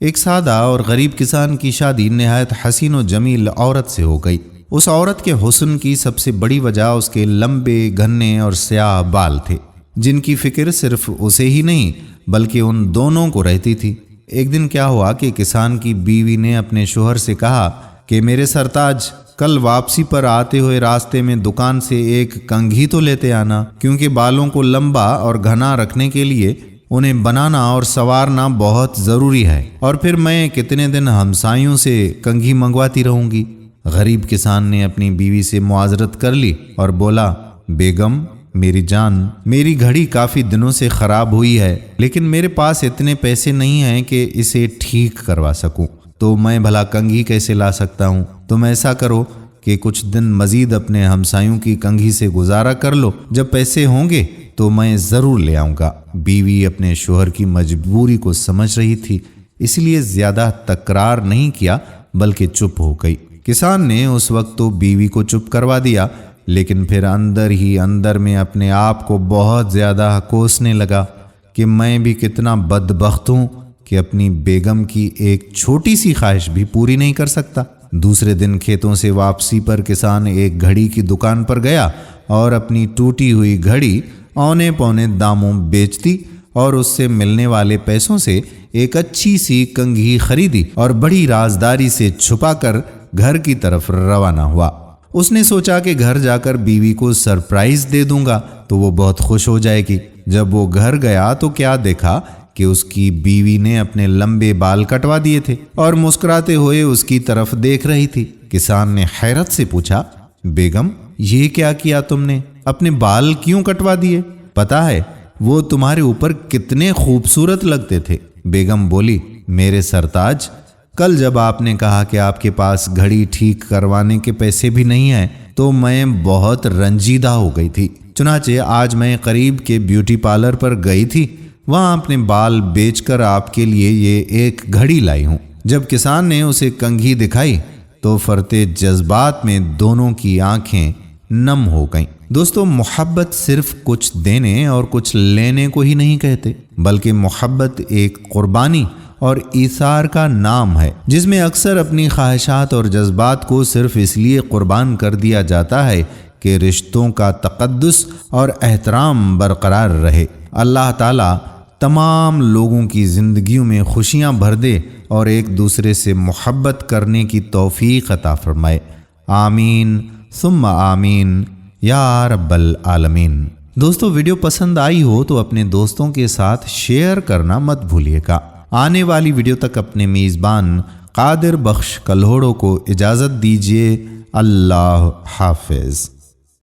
ایک سادہ اور غریب کسان کی شادی نہایت حسین و جمیل عورت سے ہو گئی۔ اس عورت کے حسن کی سب سے بڑی وجہ اس کے لمبے گھنے اور سیاہ بال تھے، جن کی فکر صرف اسے ہی نہیں بلکہ ان دونوں کو رہتی تھی۔ ایک دن کیا ہوا کہ کسان کی بیوی نے اپنے شوہر سے کہا کہ میرے سرتاج، کل واپسی پر آتے ہوئے راستے میں دکان سے ایک کنگھی تو لیتے آنا، کیونکہ بالوں کو لمبا اور گھنا رکھنے کے لیے انہیں بنانا اور سنوارنا بہت ضروری ہے، اور پھر میں کتنے دن ہمسایوں سے کنگھی منگواتی رہوں گی۔ غریب کسان نے اپنی بیوی سے معذرت کر لی اور بولا، بیگم میری جان، میری گھڑی کافی دنوں سے خراب ہوئی ہے، لیکن میرے پاس اتنے پیسے نہیں ہیں کہ اسے ٹھیک کروا سکوں، تو میں بھلا کنگھی کیسے لا سکتا ہوں؟ تم ایسا کرو کہ کچھ دن مزید اپنے ہمسایوں کی کنگھی سے گزارا کر لو، جب پیسے ہوں گے تو میں ضرور لے آؤں گا۔ بیوی اپنے شوہر کی مجبوری کو سمجھ رہی تھی، اس لیے زیادہ تکرار نہیں کیا بلکہ چپ ہو گئی۔ کسان نے اس وقت تو بیوی کو چپ کروا دیا، لیکن پھر اندر ہی اندر میں اپنے آپ کو بہت زیادہ کوسنے لگا کہ میں بھی کتنا بدبخت ہوں کہ اپنی بیگم کی ایک چھوٹی سی خواہش بھی پوری نہیں کر سکتا۔ دوسرے دن کھیتوں سے واپسی پر کسان ایک گھڑی کی دکان پر گیا اور اپنی ٹوٹی ہوئی گھڑی اونے پونے داموں بیچتی اور اس سے ملنے والے پیسوں سے ایک اچھی سی کنگھی خریدی اور بڑی رازداری سے چھپا کر گھر کی طرف روانہ ہوا۔ اس نے سوچا کہ گھر جا کر بیوی کو سرپرائز دے دوں گا تو وہ بہت خوش ہو جائے گی۔ جب وہ گھر گیا تو کیا دیکھا کہ اس کی بیوی نے اپنے لمبے بال کٹوا دیے تھے اور مسکراتے ہوئے اس کی طرف دیکھ رہی تھی۔ کسان نے حیرت سے پوچھا، بیگم یہ کیا کیا تم نے؟ اپنے بال کیوں کٹوا دیے؟ پتا ہے وہ تمہارے اوپر کتنے خوبصورت لگتے تھے۔ بیگم بولی، میرے سرتاج، کل جب آپ نے کہا کہ آپ کے پاس گھڑی ٹھیک کروانے کے پیسے بھی نہیں ہیں تو میں بہت رنجیدہ ہو گئی تھی، چنانچہ آج میں قریب کے بیوٹی پارلر پر گئی تھی، وہاں اپنے بال بیچ کر آپ کے لیے یہ ایک گھڑی لائی ہوں۔ جب کسان نے اسے کنگھی دکھائی تو فرتے جذبات میں دونوں کی آنکھیں نم ہو گئیں۔ دوستو، محبت صرف کچھ دینے اور کچھ لینے کو ہی نہیں کہتے، بلکہ محبت ایک قربانی اور ایثار کا نام ہے، جس میں اکثر اپنی خواہشات اور جذبات کو صرف اس لیے قربان کر دیا جاتا ہے کہ رشتوں کا تقدس اور احترام برقرار رہے۔ اللہ تعالیٰ تمام لوگوں کی زندگیوں میں خوشیاں بھر دے اور ایک دوسرے سے محبت کرنے کی توفیق عطا فرمائے۔ آمین ثم آمین یا رب العالمین۔ دوستو، ویڈیو پسند آئی ہو تو اپنے دوستوں کے ساتھ شیئر کرنا مت بھولیے گا۔ آنے والی ویڈیو تک اپنے میزبان قادر بخش کلہوڑوں کو اجازت دیجیے۔ اللہ حافظ۔